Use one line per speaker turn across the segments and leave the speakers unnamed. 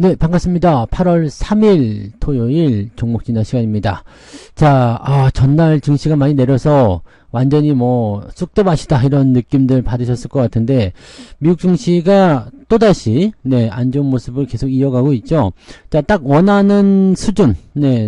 네, 반갑습니다. 8월 3일 토요일 종목 진단 시간입니다. 자, 전날 증시가 많이 내려서 완전히 뭐 쑥도 맛이다 이런 느낌들 받으셨을 것 같은데, 미국 증시가 또다시 안 좋은 모습을 계속 이어가고 있죠. 자, 딱 원하는 수준,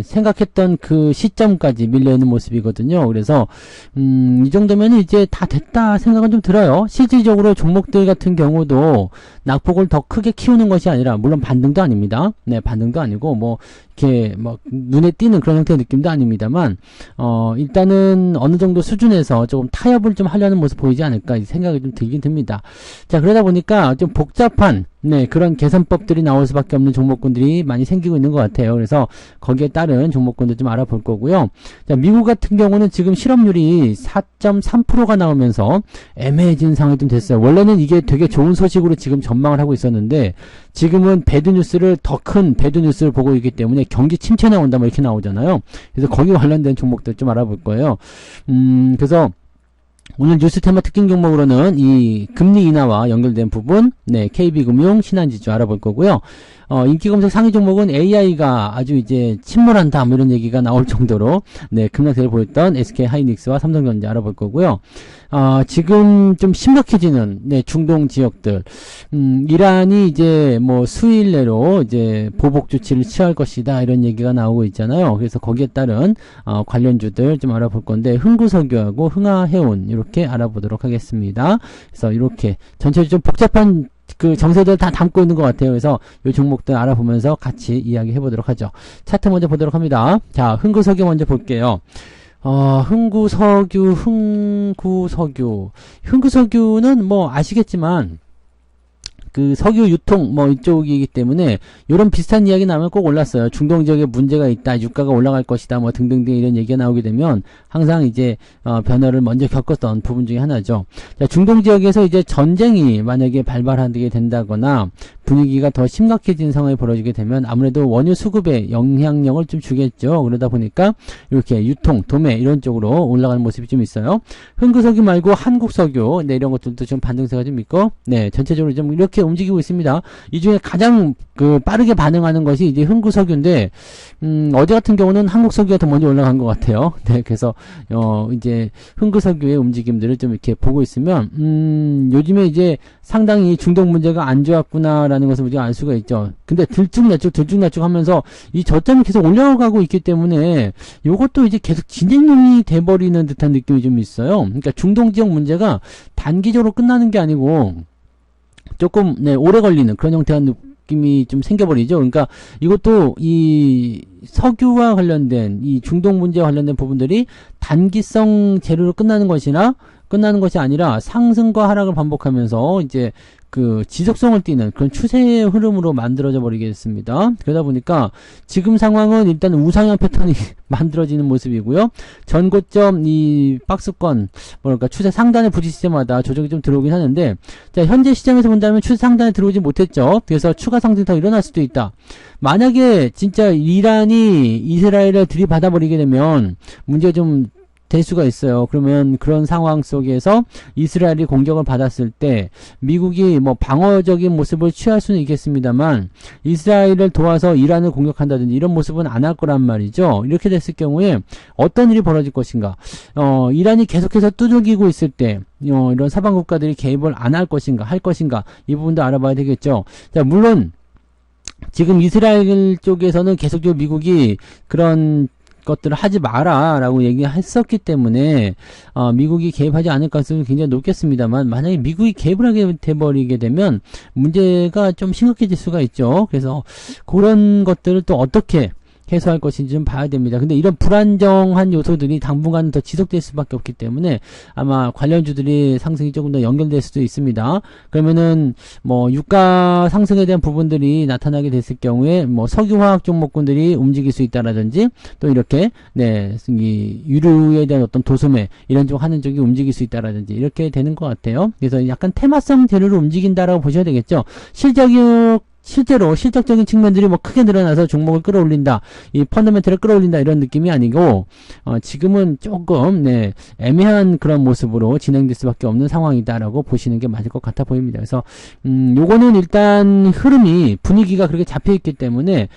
생각했던 그 시점까지 밀려있는 모습이거든요. 그래서 이 정도면 이제 다 됐다 생각은 좀 들어요. 실질적으로 종목들 같은 경우도 낙폭을 더 크게 키우는 것이 아니라, 물론 반등도 아닙니다. 반등도 아니고 뭐 이렇게 막 눈에 띄는 그런 형태의 느낌도 아닙니다만, 일단은 어느 정도 수준에서 조금 타협을 좀 하려는 모습 보이지 않을까 생각이 좀 들긴 듭니다. 자, 그러다 보니까 좀 복잡한 그런 계산법들이 나올 수밖에 없는 종목군들이 많이 생기고 있는 것 같아요. 그래서 거기에 따른 종목군들 좀 알아볼 거고요. 자, 미국 같은 경우는 지금 실업률이 4.3%가 나오면서 애매해진 상황이 좀 됐어요. 원래는 이게 되게 좋은 소식으로 지금 전망을 하고 있었는데, 지금은 배드뉴스를, 더 큰 배드뉴스를 보고 있기 때문에 경기 침체 나온다 뭐 이렇게 나오잖아요. 그래서 거기 관련된 종목들 좀 알아볼 거예요. 그래서 오늘 뉴스 테마 특징 종목으로는 이 금리 인하와 연결된 부분, KB금융, 신한지주 알아볼 거고요. 인기 검색 상위 종목은 AI가 아주 이제 침몰한다, 뭐 이런 얘기가 나올 정도로, 급락세를 보였던 SK 하이닉스와 삼성전자 알아볼 거고요. 지금 좀 심각해지는, 중동 지역들, 이란이 이제 뭐 수일 내로 이제 보복 조치를 취할 것이다, 이런 얘기가 나오고 있잖아요. 그래서 거기에 따른, 관련주들 좀 알아볼 건데, 흥구석유하고 흥하해운, 이렇게 알아보도록 하겠습니다. 그래서 이렇게 전체적으로 좀 복잡한 그 정세들 다 담고 있는 것 같아요. 그래서 이 종목들 알아보면서 같이 이야기 해보도록 하죠. 차트 먼저 보도록 합니다. 자, 흥구석유 먼저 볼게요. 흥구석유는 뭐 아시겠지만, 그 석유 유통 뭐 이쪽이기 때문에 이런 비슷한 이야기 나오면 꼭 올랐어요. 중동 지역에 문제가 있다, 유가가 올라갈 것이다, 뭐 등등등 이런 얘기가 나오게 되면 항상 이제 변화를 먼저 겪었던 부분 중에 하나죠. 자, 중동 지역에서 이제 전쟁이 만약에 발발하게 된다거나 분위기가 더 심각해진 상황이 벌어지게 되면 아무래도 원유 수급에 영향력을 좀 주겠죠. 그러다 보니까 이렇게 유통, 도매 이런 쪽으로 올라가는 모습이 좀 있어요. 흥구석유 말고 한국석유, 이런 것들도 좀 반등세가 좀 있고, 전체적으로 좀 이렇게 움직이고 있습니다. 이 중에 가장 빠르게 반응하는 것이 이제 흥구석유인데, 어제 같은 경우는 한국석유가 더 먼저 올라간 것 같아요. 그래서 이제 흥구석유의 움직임들을 좀 이렇게 보고 있으면, 요즘에 이제 상당히 중동 문제가 안 좋았구나라는 것을 우리가 알 수가 있죠. 근데 들쭉날쭉 하면서 이 저점이 계속 올라가고 있기 때문에 요것도 이제 계속 진행형이 돼버리는 듯한 느낌이 좀 있어요. 그러니까 중동 지역 문제가 단기적으로 끝나는 게 아니고 조금 오래 걸리는 그런 형태의 느낌이 좀 생겨버리죠. 그러니까 이것도 이 석유와 관련된 이 중동 문제와 관련된 부분들이 단기성 재료로 끝나는 것이 아니라 상승과 하락을 반복하면서 이제 그 지속성을 띠는 그런 추세의 흐름으로 만들어져 버리겠습니다. 그러다 보니까 지금 상황은 일단 우상향 패턴이 만들어지는 모습이고요. 전고점 이 박스권 추세 상단에 부딪힐 때마다 조정이 좀 들어오긴 하는데, 자, 현재 시장에서 본다면 추세 상단에 들어오지 못했죠. 그래서 추가 상승이 더 일어날 수도 있다. 만약에 진짜 이란이 이스라엘을 들이받아 버리게 되면 문제가 좀 될 수가 있어요. 그러면 그런 상황 속에서 이스라엘이 공격을 받았을 때 미국이 뭐 방어적인 모습을 취할 수는 있겠습니다만 이스라엘을 도와서 이란을 공격한다든지 이런 모습은 안 할 거란 말이죠. 이렇게 됐을 경우에 어떤 일이 벌어질 것인가? 이란이 계속해서 두들기고 있을 때 이런 사방 국가들이 개입을 안 할 것인가, 할 것인가, 이 부분도 알아봐야 되겠죠. 자, 물론 지금 이스라엘 쪽에서는 계속적으로 미국이 그런 것들을 하지 마라 라고 얘기했었기 때문에 미국이 개입하지 않을 가능성이 굉장히 높겠습니다만, 만약에 미국이 개입을 하게 돼버리게 되면 문제가 좀 심각해질 수가 있죠. 그래서 그런 것들을 또 어떻게 해소할 것인지 좀 봐야 됩니다. 근데 이런 불안정한 요소들이 당분간 더 지속될 수밖에 없기 때문에 아마 관련주들이 상승이 조금 더 연결될 수도 있습니다. 그러면은 뭐 유가 상승에 대한 부분들이 나타나게 됐을 경우에 뭐 석유화학 종목군들이 움직일 수 있다라든지 또 이렇게 이 유류에 대한 어떤 도소매 이런 쪽 하는 쪽이 움직일 수 있다라든지 이렇게 되는 것 같아요. 그래서 약간 테마성 재료로 움직인다라고 보셔야 되겠죠. 실제로 실적적인 측면들이 뭐 크게 늘어나서 종목을 끌어올린다, 이 펀더멘털을 끌어올린다 이런 느낌이 아니고 지금은 조금 애매한 그런 모습으로 진행될 수밖에 없는 상황이다라고 보시는 게 맞을 것 같아 보입니다. 그래서 요거는 일단 흐름이 분위기가 그렇게 잡혀 있기 때문에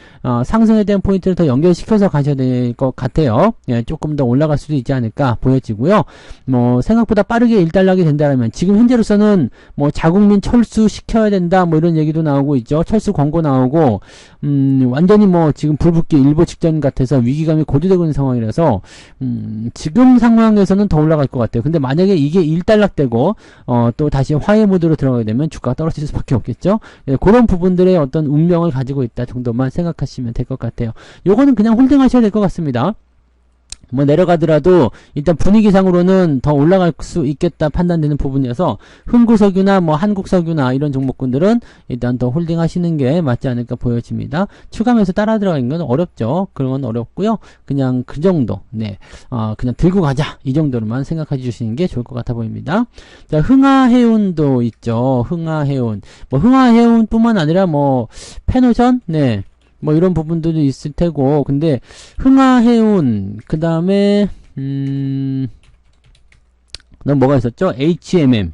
상승에 대한 포인트를 더 연결시켜서 가셔야 될 것 같아요. 조금 더 올라갈 수도 있지 않을까 보여지고요. 뭐 생각보다 빠르게 일단락이 된다면 지금 현재로서는 뭐 자국민 철수 시켜야 된다 뭐 이런 얘기도 나오고 있죠. 철수 광고 나오고 완전히 뭐 지금 불붙기 일보 직전 같아서 위기감이 고조되고 있는 상황이라서 지금 상황에서는 더 올라갈 것 같아요. 근데 만약에 이게 일단락되고 또 다시 화해 모드로 들어가게 되면 주가가 떨어질 수밖에 없겠죠. 그런 부분들의 어떤 운명을 가지고 있다 정도만 생각하시면 될 것 같아요. 요거는 그냥 홀딩하셔야 될 것 같습니다. 뭐 내려가더라도 일단 분위기상으로는 더 올라갈 수 있겠다 판단되는 부분이어서 흥구석유나 뭐 한국석유나 이런 종목군들은 일단 더 홀딩 하시는 게 맞지 않을까 보여집니다. 추가 매수 따라 들어가는 건 어렵죠. 그런 건 어렵고요. 그냥 그 정도 그냥 들고 가자 이 정도로만 생각해 주시는 게 좋을 것 같아 보입니다. 자, 흥하해운도 있죠. 흥하해운 뭐 흥하해운 뿐만 아니라 뭐 페노션 뭐 이런 부분들도 있을 테고, 근데 흥하해운 그 다음에 뭐가 있었죠? HMM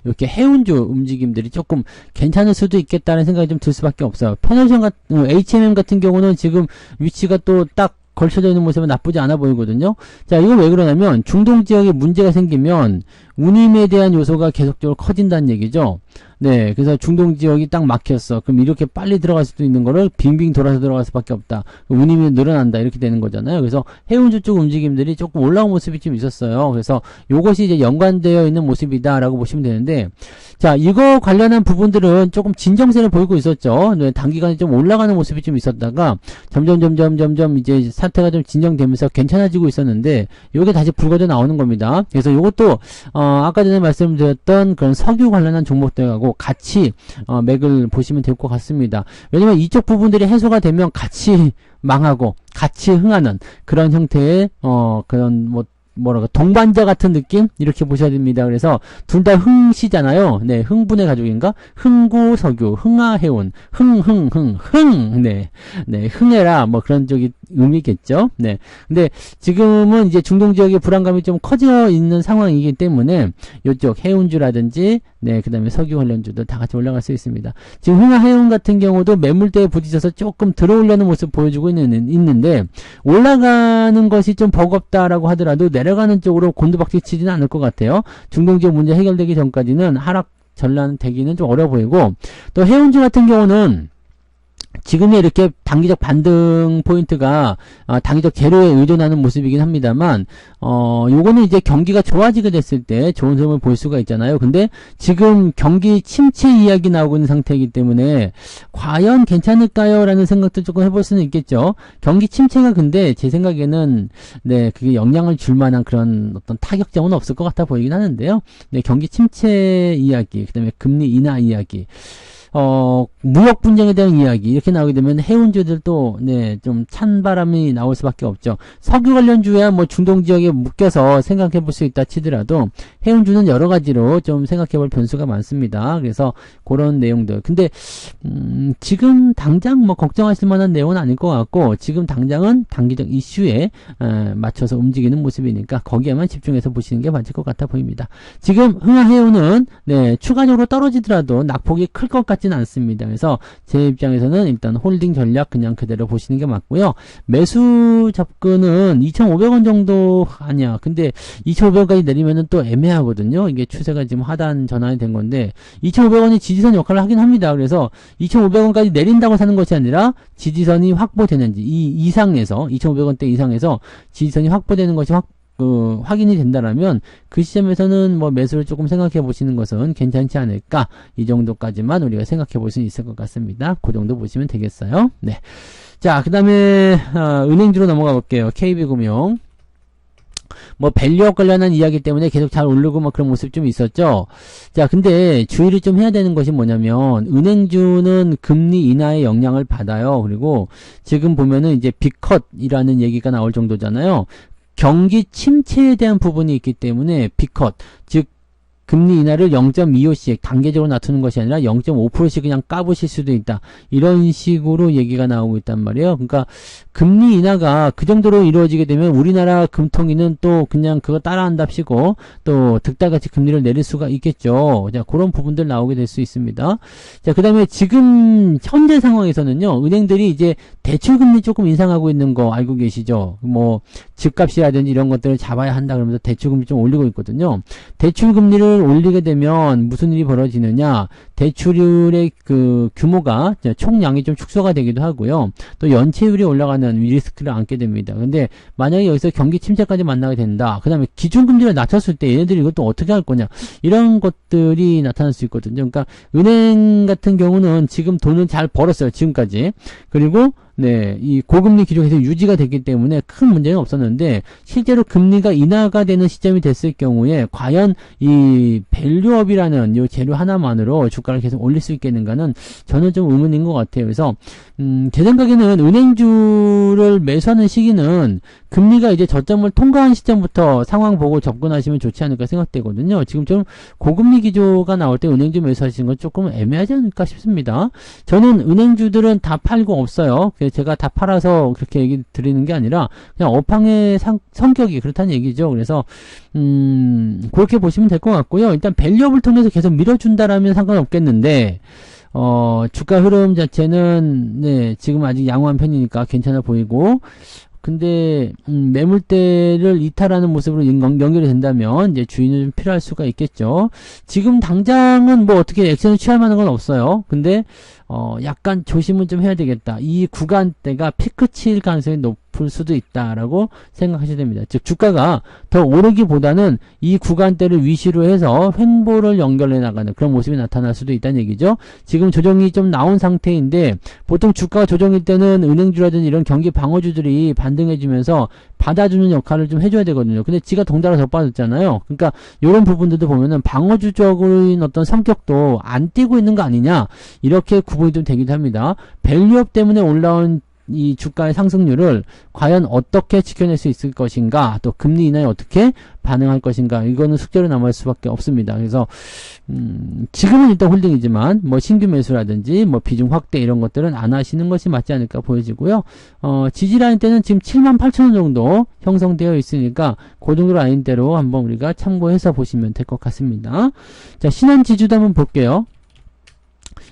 이렇게 해운주 움직임들이 조금 괜찮을 수도 있겠다는 생각이 좀 들 수밖에 없어요. 페노션 같은 HMM 같은 경우는 지금 위치가 또 딱 걸쳐져 있는 모습은 나쁘지 않아 보이거든요. 자, 이건 왜 그러냐면 중동 지역에 문제가 생기면 운임에 대한 요소가 계속적으로 커진다는 얘기죠. 그래서 중동 지역이 딱 막혔어. 그럼 이렇게 빨리 들어갈 수도 있는 거를 빙빙 돌아서 들어갈 수밖에 없다. 운임이 늘어난다. 이렇게 되는 거잖아요. 그래서 해운주 쪽 움직임들이 조금 올라온 모습이 좀 있었어요. 그래서 요것이 이제 연관되어 있는 모습이다라고 보시면 되는데, 자, 이거 관련한 부분들은 조금 진정세를 보이고 있었죠. 단기간에 좀 올라가는 모습이 좀 있었다가 점점 이제 사태가 좀 진정되면서 괜찮아지고 있었는데 요게 다시 불거져 나오는 겁니다. 그래서 요것도 아까 전에 말씀드렸던 그런 석유 관련한 종목들하고 같이 맥을 보시면 될 것 같습니다. 왜냐면 이쪽 부분들이 해소가 되면 같이 망하고 같이 흥하는 그런 형태의 그런 동반자 같은 느낌? 이렇게 보셔야 됩니다. 그래서 둘 다 흥시잖아요. 흥분의 가족인가? 흥구석유, 흥하해운, 흥해라, 뭐 그런 쪽이 의미겠죠. 근데 지금은 이제 중동 지역의 불안감이 좀 커져 있는 상황이기 때문에 이쪽 해운주라든지 그 다음에 석유 관련주도 다 같이 올라갈 수 있습니다. 지금 흥하해운 같은 경우도 매물대에 부딪혀서 조금 들어오려는 모습 보여주고 있는데 올라가는 것이 좀 버겁다라고 하더라도 내려가는 쪽으로 곤두박질 치지는 않을 것 같아요. 중동 지역 문제 해결되기 전까지는 하락 전란 되기는 좀 어려 보이고, 또 해운주 같은 경우는 지금의 이렇게 단기적 반등 포인트가 단기적 재료에 의존하는 모습이긴 합니다만 요거는 이제 경기가 좋아지게 됐을 때 좋은 흐름을 볼 수가 있잖아요. 근데 지금 경기 침체 이야기 나오고 있는 상태이기 때문에 과연 괜찮을까요? 라는 생각도 조금 해볼 수는 있겠죠. 경기 침체가 근데 제 생각에는 그게 영향을 줄 만한 그런 어떤 타격점은 없을 것 같아 보이긴 하는데요. 경기 침체 이야기, 그 다음에 금리 인하 이야기, 무역 분쟁에 대한 이야기 이렇게 나오게 되면 해운주들도 좀 찬바람이 나올 수밖에 없죠. 석유 관련주야 뭐 중동 지역에 묶여서 생각해 볼 수 있다 치더라도 해운주는 여러 가지로 좀 생각해 볼 변수가 많습니다. 그래서 그런 내용들. 근데 지금 당장 뭐 걱정하실 만한 내용은 아닐 것 같고, 지금 당장은 단기적 이슈에 맞춰서 움직이는 모습이니까 거기에만 집중해서 보시는 게 맞을 것 같아 보입니다. 지금 흥하해운은 추가적으로 떨어지더라도 낙폭이 클 것 같지는 않습니다. 그래서 제 입장에서는 일단 홀딩 전략 그냥 그대로 보시는 게 맞고요. 매수 접근은 2,500원 정도 아니야. 근데 2,500원까지 내리면은 또 애매하거든요. 이게 추세가 지금 하단 전환이 된 건데 2,500원이 지지선 역할을 하긴 합니다. 그래서 2,500원까지 내린다고 사는 것이 아니라 지지선이 확보되는지 이 이상에서 2,500원대 이상에서 지지선이 확보되는 것이 확인이 된다라면 그 시점에서는 뭐 매수를 조금 생각해 보시는 것은 괜찮지 않을까, 이 정도까지만 우리가 생각해 볼 수 있을 것 같습니다. 그 정도 보시면 되겠어요. 자, 그 다음에 은행주로 넘어가 볼게요. KB금융. 뭐 밸류업 관련한 이야기 때문에 계속 잘 오르고 막 그런 모습 좀 있었죠. 자, 근데 주의를 좀 해야 되는 것이 뭐냐면 은행주는 금리 인하의 영향을 받아요. 그리고 지금 보면은 이제 빅컷이라는 얘기가 나올 정도잖아요. 경기 침체에 대한 부분이 있기 때문에 빅컷, 즉 금리 인하를 0.25씩 단계적으로 낮추는 것이 아니라 0.5%씩 그냥 까부실 수도 있다. 이런 식으로 얘기가 나오고 있단 말이에요. 그러니까 금리 인하가 그 정도로 이루어지게 되면 우리나라 금통위는 또 그냥 그거 따라한답시고 또 득달같이 금리를 내릴 수가 있겠죠. 자, 그런 부분들 나오게 될 수 있습니다. 자, 그 다음에 지금 현재 상황에서는요, 은행들이 이제 대출금리 조금 인상하고 있는 거 알고 계시죠? 뭐 집값이라든지 이런 것들을 잡아야 한다 그러면서 대출금리 좀 올리고 있거든요. 대출금리를 올리게 되면 무슨 일이 벌어지느냐, 대출의 그 규모가 총량이 좀 축소가 되기도 하고요. 또 연체율이 올라가는 리스크를 안게 됩니다. 근데 만약에 여기서 경기 침체까지 만나게 된다. 그 다음에 기준금리를 낮췄을 때 얘네들이 이것도 어떻게 할 거냐, 이런 것들이 나타날 수 있거든요. 그러니까 은행 같은 경우는 지금 돈을 잘 벌었어요. 지금까지. 그리고 네, 이 고금리 기조가 계속 유지가 됐기 때문에 큰 문제는 없었는데 실제로 금리가 인하가 되는 시점이 됐을 경우에 과연 이 밸류업이라는 이 재료 하나만으로 주가를 계속 올릴 수 있겠는가는 저는 좀 의문인 것 같아요. 그래서 제 생각에는 은행주를 매수하는 시기는 금리가 이제 저점을 통과한 시점부터 상황 보고 접근하시면 좋지 않을까 생각되거든요. 지금처럼 고금리 기조가 나올 때 은행주 매수하시는 건 조금 애매하지 않을까 싶습니다. 저는 은행주들은 다 팔고 없어요. 제가 다 팔아서 그렇게 얘기 드리는 게 아니라 그냥 업황의 성격이 그렇다는 얘기죠. 그래서 그렇게 보시면 될 것 같고요. 일단 밸류업을 통해서 계속 밀어준다라면 상관없겠는데 주가 흐름 자체는 네, 지금 아직 양호한 편이니까 괜찮아 보이고, 근데 매물대를 이탈하는 모습으로 연결이 된다면 이제 주의는 좀 필요할 수가 있겠죠. 지금 당장은 뭐 어떻게 액션을 취할 만한 건 없어요. 근데 약간 조심은 좀 해야 되겠다. 이 구간대가 피크치일 가능성이 높을 수도 있다라고 생각하셔야 됩니다. 즉 주가가 더 오르기보다는 이 구간대를 위시로 해서 횡보를 연결해 나가는 그런 모습이 나타날 수도 있다는 얘기죠. 지금 조정이 좀 나온 상태인데 보통 주가가 조정일 때는 은행주라든지 이런 경기 방어주들이 반등해주면서 받아주는 역할을 좀 해줘야 되거든요. 근데 지가 덩달아 더 빠졌잖아요. 그러니까 이런 부분들도 보면은 방어주적인 어떤 성격도 안 띄고 있는 거 아니냐, 이렇게 구분이 좀 되기도 합니다. 밸류업 때문에 올라온 이 주가의 상승률을 과연 어떻게 지켜낼 수 있을 것인가, 또 금리 인하에 어떻게 반응할 것인가, 이거는 숙제로 남을 수밖에 없습니다. 그래서 지금은 일단 홀딩이지만 뭐 신규 매수라든지 뭐 비중 확대 이런 것들은 안 하시는 것이 맞지 않을까 보여지고요. 지지라인 때는 지금 78,000원 정도 형성되어 있으니까 그 정도 라인대로 한번 우리가 참고해서 보시면 될 것 같습니다. 자, 신한지주도 한번 볼게요.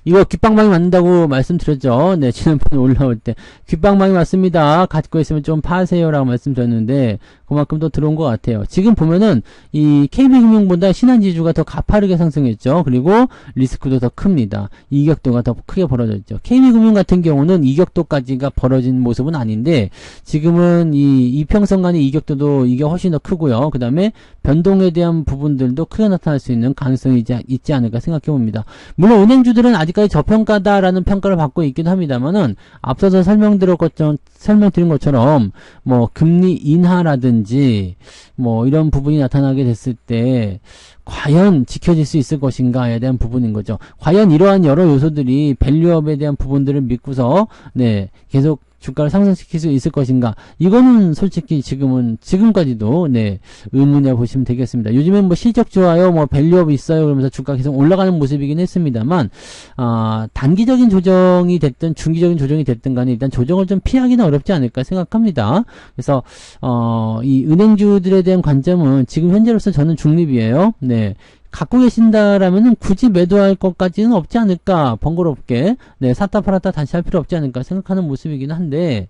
이거 귓방망이 맞는다고 말씀드렸죠. 네, 지난번에 올라올 때 귓방망이 맞습니다. 갖고 있으면 좀 파세요라고 말씀드렸는데 그만큼 또 들어온 것 같아요. 지금 보면은 이 KB금융보다 신한지주가 더 가파르게 상승했죠. 그리고 리스크도 더 큽니다. 이격도가 더 크게 벌어졌죠. KB금융 같은 경우는 이격도까지가 벌어진 모습은 아닌데 지금은 이 이평선 간의 이격도도 이게 훨씬 더 크고요. 그 다음에 변동에 대한 부분들도 크게 나타날 수 있는 가능성이 있지 않을까 생각해 봅니다. 물론 은행주들은 아직까지 저평가다라는 평가를 받고 있긴 합니다만은 앞서서 설명드린 것처럼 뭐 금리 인하라든지 뭐 이런 부분이 나타나게 됐을 때 과연 지켜질 수 있을 것인가에 대한 부분인 거죠. 과연 이러한 여러 요소들이 밸류업에 대한 부분들을 믿고서 네, 계속 주가를 상승시킬 수 있을 것인가, 이거는 솔직히 지금까지도 네, 의문이라 보시면 되겠습니다. 요즘엔 뭐 실적 좋아요, 뭐 밸류업 있어요 그러면서 주가 계속 올라가는 모습이긴 했습니다만 단기적인 조정이 됐든 중기적인 조정이 됐든 간에 일단 조정을 좀 피하기는 어렵지 않을까 생각합니다. 그래서 이 은행주들에 대한 관점은 지금 현재로서 저는 중립이에요. 네. 갖고 계신다라면은 굳이 매도할 것까지는 없지 않을까, 번거롭게. 네, 샀다 팔았다 다시 할 필요 없지 않을까 생각하는 모습이긴 한데,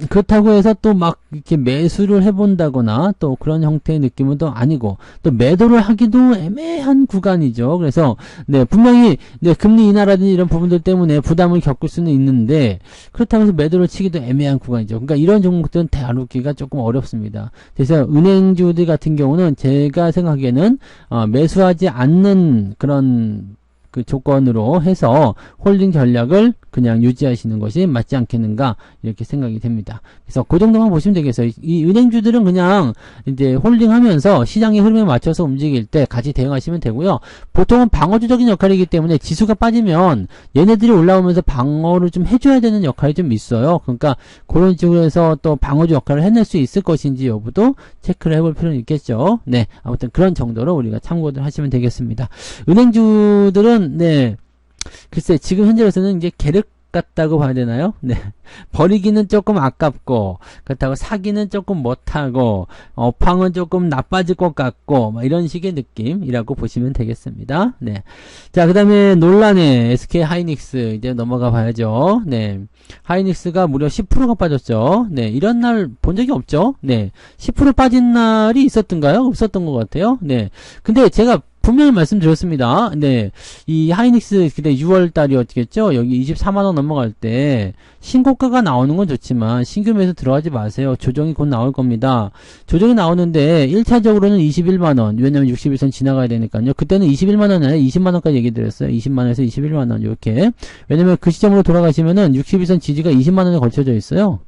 그렇다고 해서 또 막 이렇게 매수를 해본다거나 또 그런 형태의 느낌은 또 아니고, 또 매도를 하기도 애매한 구간이죠. 그래서 네, 분명히 네, 금리 인하라든지 이런 부분들 때문에 부담을 겪을 수는 있는데 그렇다고 해서 매도를 치기도 애매한 구간이죠. 그러니까 이런 종목들은 다루기가 조금 어렵습니다. 그래서 은행주들 같은 경우는 제가 생각하기에는 매수하지 않는 그런 그 조건으로 해서 홀딩 전략을 그냥 유지하시는 것이 맞지 않겠는가 이렇게 생각이 됩니다. 그래서 그 정도만 보시면 되겠어요. 이 은행주들은 그냥 이제 홀딩하면서 시장의 흐름에 맞춰서 움직일 때 같이 대응하시면 되고요. 보통은 방어주적인 역할이기 때문에 지수가 빠지면 얘네들이 올라오면서 방어를 좀 해줘야 되는 역할이 좀 있어요. 그러니까 그런 식으로 해서 또 방어주 역할을 해낼 수 있을 것인지 여부도 체크를 해볼 필요는 있겠죠. 네, 아무튼 그런 정도로 우리가 참고를 하시면 되겠습니다. 은행주들은 네, 글쎄 지금 현재로서는 이제 계륵 같다고 봐야 되나요? 네. 버리기는 조금 아깝고, 그렇다고 사기는 조금 못하고, 업황은 조금 나빠질 것 같고, 막 이런 식의 느낌이라고 보시면 되겠습니다. 네. 자, 그 다음에 논란의 SK 하이닉스, 이제 넘어가 봐야죠. 네. 하이닉스가 무려 10%가 빠졌죠. 네. 이런 날 본 적이 없죠. 네. 10% 빠진 날이 있었던가요? 없었던 것 같아요. 네. 근데 제가 분명히 말씀드렸습니다. 네. 이 하이닉스, 그때 6월 달이었겠죠? 여기 24만원 넘어갈 때, 신고가가 나오는 건 좋지만, 신규 매수 들어가지 마세요. 조정이 곧 나올 겁니다. 조정이 나오는데, 1차적으로는 21만원. 왜냐면 61선 지나가야 되니까요. 그때는 21만원 아니라 20만원까지 얘기 드렸어요. 20만원에서 21만원, 이렇게. 왜냐면 그 시점으로 돌아가시면은 61선 지지가 20만원에 걸쳐져 있어요.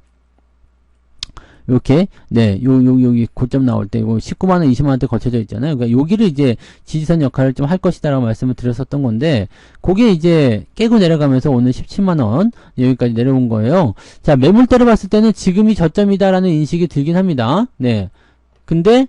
이렇게, 네, 여기 고점 나올 때, 이거 19만원, 20만원대 걸쳐져 있잖아요. 그러니까 여기를 이제 지지선 역할을 좀 할 것이다라고 말씀을 드렸었던 건데, 그게 이제 깨고 내려가면서 오늘 17만원, 여기까지 내려온 거예요. 자, 매물대로 봤을 때는 지금이 저점이다라는 인식이 들긴 합니다. 네. 근데,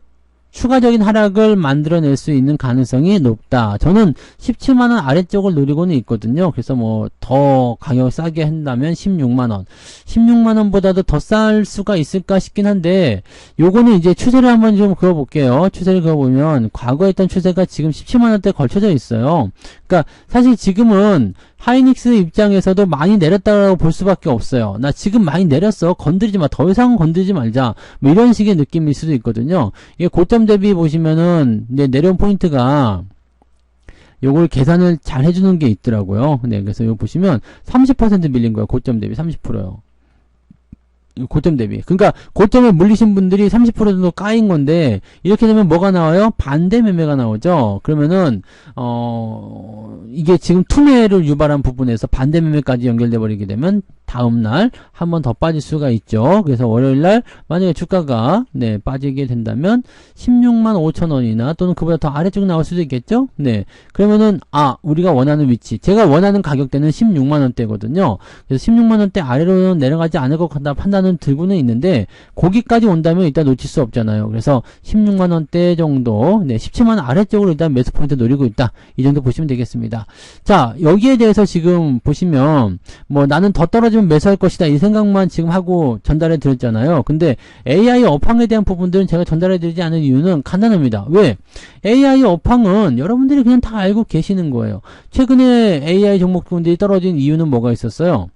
추가적인 하락을 만들어낼 수 있는 가능성이 높다. 저는 17만원 아래쪽을 노리고는 있거든요. 그래서 뭐 더 가격 싸게 한다면 16만원. 16만원보다도 더 쌀 수가 있을까 싶긴 한데, 요거는 이제 추세를 한번 좀 그어볼게요. 추세를 그어보면 과거에 있던 추세가 지금 17만원대 걸쳐져 있어요. 그러니까 사실 지금은 하이닉스 입장에서도 많이 내렸다고 볼 수밖에 없어요. 나 지금 많이 내렸어. 건드리지 마. 더 이상은 건드리지 말자. 뭐 이런 식의 느낌일 수도 있거든요. 이게 고점 대비 보시면은 이제 내려온 포인트가 요걸 계산을 잘 해주는 게 있더라고요. 네, 그래서 이거 보시면 30% 밀린 거예요. 고점 대비 30%요. 고점 대비. 그러니까 고점에 물리신 분들이 30% 정도 까인 건데, 이렇게 되면 뭐가 나와요? 반대 매매가 나오죠. 그러면은 이게 지금 투매를 유발한 부분에서 반대 매매까지 연결돼 버리게 되면 다음날 한 번 더 빠질 수가 있죠. 그래서 월요일날 만약에 주가가 네 빠지게 된다면 16만 5천원이나 또는 그보다 더 아래쪽 나올 수도 있겠죠. 네, 그러면은 우리가 원하는 위치, 제가 원하는 가격대는 16만원대거든요. 그래서 16만원대 아래로는 내려가지 않을 것 같다 판단은 들고는 있는데, 거기까지 온다면 일단 놓칠 수 없잖아요. 그래서 16만원대 정도, 네, 17만원 아래쪽으로 일단 매수 포인트 노리고 있다, 이 정도 보시면 되겠습니다. 자, 여기에 대해서 지금 보시면 뭐 나는 더 떨어지면 매수할 것이다, 이 생각만 지금 하고 전달해 드렸잖아요. 근데 AI 업황에 대한 부분들은 제가 전달해 드리지 않은 이유는 간단합니다. 왜? AI 업황은 여러분들이 그냥 다 알고 계시는 거예요. 최근에 AI 종목분들이 떨어진 이유는 뭐가 있었어요?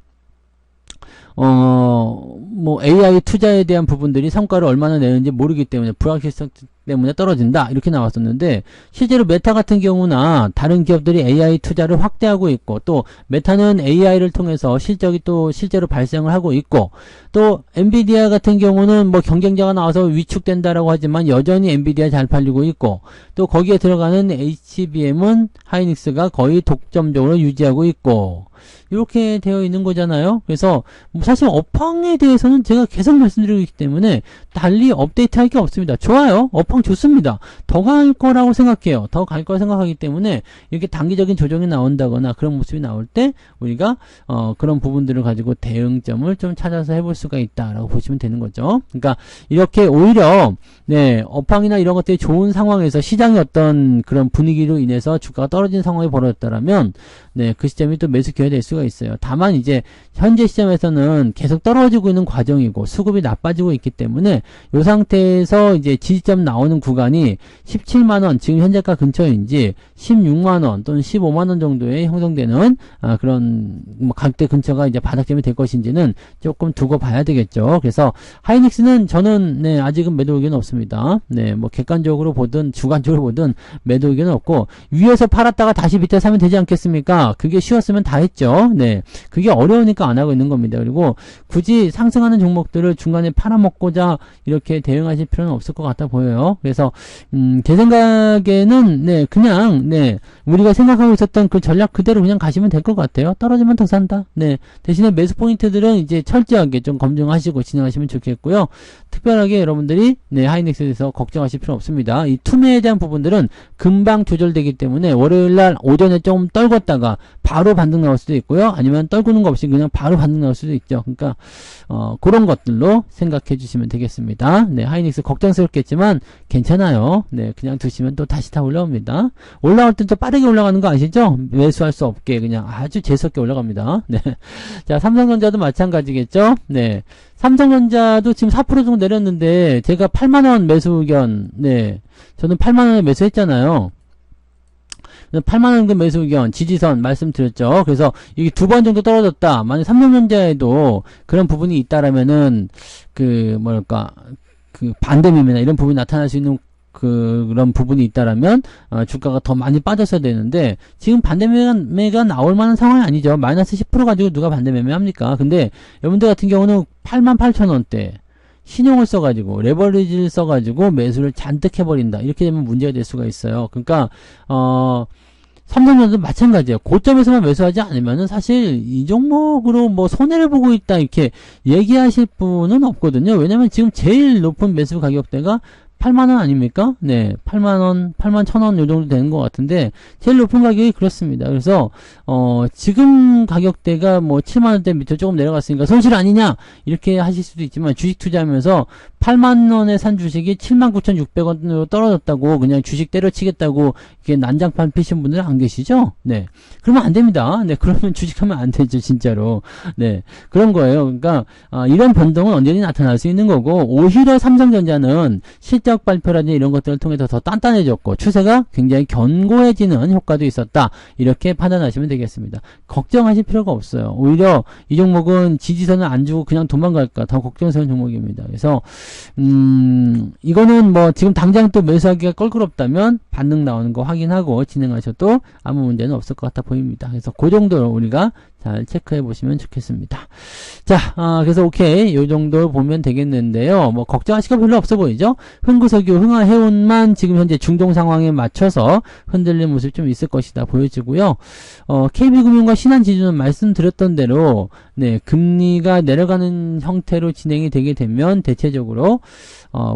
뭐 AI 투자에 대한 부분들이 성과를 얼마나 내는지 모르기 때문에, 불확실성 때문에 떨어진다, 이렇게 나왔었는데, 실제로 메타 같은 경우나 다른 기업들이 AI 투자를 확대하고 있고, 또 메타는 AI를 통해서 실적이 또 실제로 발생을 하고 있고, 또 엔비디아 같은 경우는 뭐 경쟁자가 나와서 위축된다라고 하지만 여전히 엔비디아 잘 팔리고 있고, 또 거기에 들어가는 HBM은 하이닉스가 거의 독점적으로 유지하고 있고, 이렇게 되어 있는 거잖아요. 그래서 사실 업황에 대해서는 제가 계속 말씀드리고 있기 때문에 달리 업데이트 할 게 없습니다. 좋아요. 업황 좋습니다. 더 갈 거라고 생각해요. 더 갈 거라 생각하기 때문에 이렇게 단기적인 조정이 나온다거나 그런 모습이 나올 때 우리가 그런 부분들을 가지고 대응점을 좀 찾아서 해볼 수가 있다라고 보시면 되는 거죠. 그러니까 이렇게 오히려 네, 업황이나 이런 것들이 좋은 상황에서 시장의 어떤 그런 분위기로 인해서 주가가 떨어진 상황이 벌어졌다라면 네, 그 시점이 또 매수 기회가 될 수가 있어요. 다만 이제 현재 시점에서는 계속 떨어지고 있는 과정이고 수급이 나빠지고 있기 때문에 이 상태에서 이제 지지점 나오는 구간이 17만원, 지금 현재가 근처인지 16만원 또는 15만원 정도에 형성되는 그런 뭐 가격대 근처가 이제 바닥점이 될 것인지는 조금 두고 봐야 되겠죠. 그래서 하이닉스는 저는 네, 아직은 매도 의견은 없습니다. 네, 뭐 객관적으로 보든 주관적으로 보든 매도 의견은 없고, 위에서 팔았다가 다시 밑에 사면 되지 않겠습니까? 그게 쉬웠으면 다 했죠. 네, 그게 어려우니까 안 하고 있는 겁니다. 그리고 굳이 상승하는 종목들을 중간에 팔아먹고자 이렇게 대응하실 필요는 없을 것 같아 보여요. 있어요. 그래서 제 생각에는 네 그냥 네 우리가 생각하고 있었던 그 전략 그대로 그냥 가시면 될 것 같아요. 떨어지면 더 산다. 네 대신에 매수 포인트들은 이제 철저하게 좀 검증하시고 진행하시면 좋겠고요. 특별하게 여러분들이 네 하이닉스에 대해서 걱정하실 필요 없습니다. 이 투매에 대한 부분들은 금방 조절되기 때문에 월요일날 오전에 좀 떨궜다가 바로 반등 나올 수도 있고요. 아니면 떨구는 거 없이 그냥 바로 반등 나올 수도 있죠. 그러니까 그런 것들로 생각해 주시면 되겠습니다. 네 하이닉스 걱정스럽겠지만 괜찮아요. 네 그냥 두시면 또 다시 다 올라옵니다. 올라올 때 또 빠르게 올라가는 거 아시죠? 매수할 수 없게 그냥 아주 재수없게 올라갑니다. 네. 자 삼성전자도 마찬가지겠죠? 네. 삼성전자도 지금 4% 정도 내렸는데 제가 8만원 매수 의견 네 저는 8만원에 매수했잖아요. 8만원 그 매수 의견 지지선 말씀드렸죠. 그래서 이게 2번 정도 떨어졌다. 만약 삼성전자에도 그런 부분이 있다라면은 그 뭐랄까 그 반대 매매나 이런 부분이 나타날 수 있는 그런 부분이 있다라면 주가가 더 많이 빠졌어야 되는데 지금 반대 매매가 나올 만한 상황이 아니죠. 마이너스 10% 가지고 누가 반대 매매합니까? 근데 여러분들 같은 경우는 88,000원대 신용을 써가지고 레버리지를 써가지고 매수를 잔뜩 해버린다. 이렇게 되면 문제가 될 수가 있어요. 그러니까 삼성전자도 마찬가지예요. 고점에서만 매수하지 않으면은 사실 이 종목으로 뭐 손해를 보고 있다 이렇게 얘기하실 분은 없거든요. 왜냐면 지금 제일 높은 매수 가격대가 8만원 아닙니까? 네, 8만원, 81,000원 요 정도 되는 것 같은데 제일 높은 가격이 그렇습니다. 그래서 지금 가격대가 뭐 7만원대 밑으로 조금 내려갔으니까 손실 아니냐 이렇게 하실 수도 있지만 주식 투자하면서 8만원에 산 주식이 79,600원으로 떨어졌다고 그냥 주식 때려치겠다고 이렇게 난장판 피신 분들은 안 계시죠? 네, 그러면 안 됩니다. 네, 그러면 주식하면 안 되죠, 진짜로. 네, 그런 거예요. 그러니까 이런 변동은 언제든지 나타날 수 있는 거고 오히려 삼성전자는 실적 발표라든지 이런 것들을 통해서 더 단단해졌고 추세가 굉장히 견고해지는 효과도 있었다. 이렇게 판단하시면 되겠습니다. 걱정하실 필요가 없어요. 오히려 이 종목은 지지선을 안 주고 그냥 도망갈까 더 걱정스러운 종목입니다. 그래서 이거는 뭐 지금 당장 또 매수하기가 껄끄럽다면 반등 나오는 거 확인하고 진행하셔도 아무 문제는 없을 것 같아 보입니다. 그래서 그 정도로 우리가 잘 체크해 보시면 좋겠습니다. 자, 그래서 오케이. 요 정도 보면 되겠는데요. 뭐, 걱정하실 거 별로 없어 보이죠? 흥구석유, 흥하해운만 지금 현재 중동 상황에 맞춰서 흔들리는 모습이 좀 있을 것이다 보여지고요. KB금융과 신한지주는 말씀드렸던 대로, 네, 금리가 내려가는 형태로 진행이 되게 되면 대체적으로,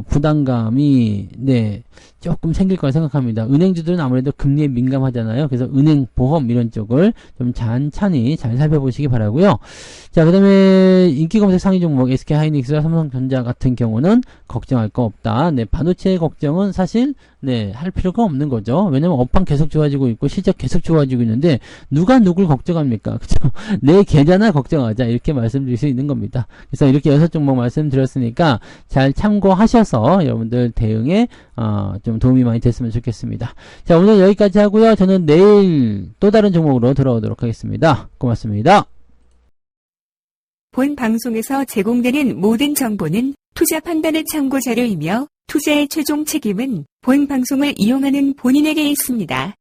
부담감이, 네, 조금 생길 거라 생각합니다. 은행주들은 아무래도 금리에 민감하잖아요. 그래서 은행, 보험 이런 쪽을 좀 찬찬히 잘 살펴보시기 바라고요. 자, 그 다음에 인기검색 상위 종목 SK하이닉스와 삼성전자 같은 경우는 걱정할 거 없다. 네, 반도체 걱정은 사실 네, 할 필요가 없는 거죠. 왜냐면 업황 계속 좋아지고 있고 실적 계속 좋아지고 있는데 누가 누굴 걱정합니까? 그죠? 내 계좌나 걱정하자 이렇게 말씀드릴 수 있는 겁니다. 그래서 이렇게 6종목 말씀드렸으니까 잘 참고하셔서 여러분들 대응에 좀 도움이 많이 됐으면 좋겠습니다. 자, 오늘 여기까지 하고요. 저는 내일 또 다른 종목으로 돌아오도록 하겠습니다. 고맙습니다.
본 방송에서 제공되는 모든 정보는 투자 판단의 참고 자료이며 투자의 최종 책임은 본 방송을 이용하는 본인에게 있습니다.